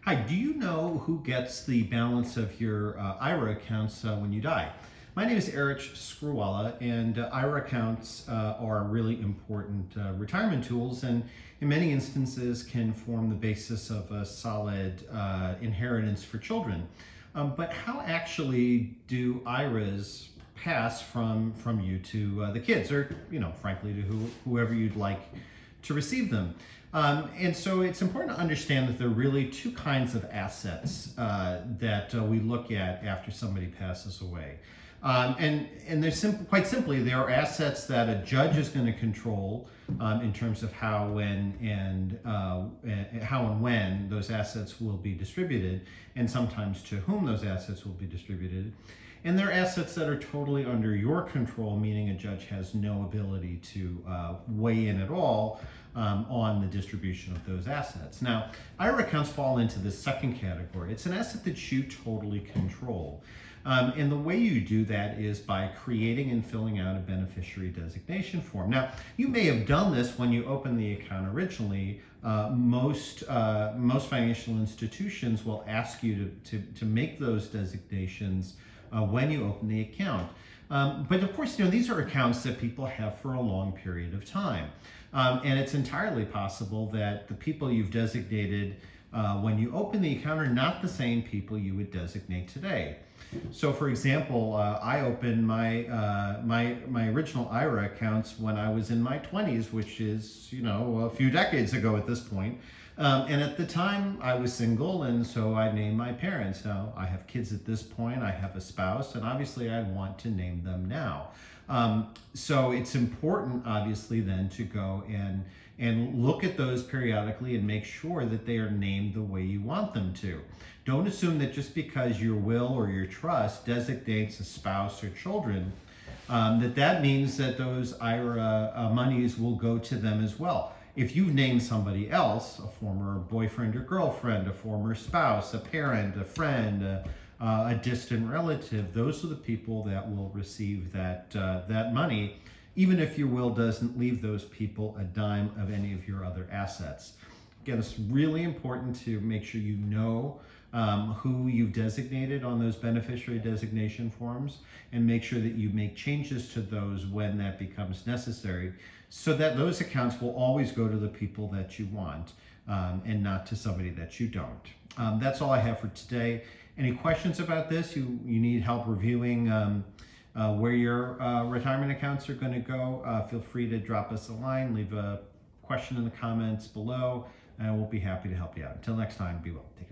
Hi, do you know who gets the balance of your IRA accounts when you die? My name is Erich Skruwala, and IRA accounts are really important retirement tools, and in many instances can form the basis of a solid inheritance for children. But how actually do IRAs pass from you to the kids, or frankly, to whoever you'd like to receive them? And so it's important to understand that there are really two kinds of assets that we look at after somebody passes away. And they're quite simply, there are assets that a judge is going to control in terms of how and when those assets will be distributed, and sometimes to whom those assets will be distributed. And there are assets that are totally under your control, meaning a judge has no ability to weigh in at all on the distribution of those assets. Now, IRA accounts fall into the second category. It's an asset that you totally control. And the way you do that is by creating and filling out a beneficiary designation form. Now, you may have done this when you opened the account originally. Most financial institutions will ask you to make those designations when you open the account. But of course, these are accounts that people have for a long period of time. And it's entirely possible that the people you've designated when you open the account are not the same people you would designate today. So, for example, I opened my original IRA accounts when I was in my 20s, which is a few decades ago at this point. And at the time, I was single, and so I named my parents. Now, I have kids at this point, I have a spouse, and obviously I want to name them now. So it's important, obviously, then to go and look at those periodically and make sure that they are named the way you want them to. Don't assume that just because your will or your trust designates a spouse or children, that means that those IRA monies will go to them as well. If you've named somebody else, a former boyfriend or girlfriend, a former spouse, a parent, a friend, a distant relative, those are the people that will receive that money, even if your will doesn't leave those people a dime of any of your other assets. Again, it's really important to make sure you know who you've designated on those beneficiary designation forms, and make sure that you make changes to those when that becomes necessary, so that those accounts will always go to the people that you want and not to somebody that you don't. That's all I have for today. Any questions about this? You need help reviewing where your retirement accounts are going to go, feel free to drop us a line, leave a question in the comments below, and we'll be happy to help you out. Until next time, be well. Take care.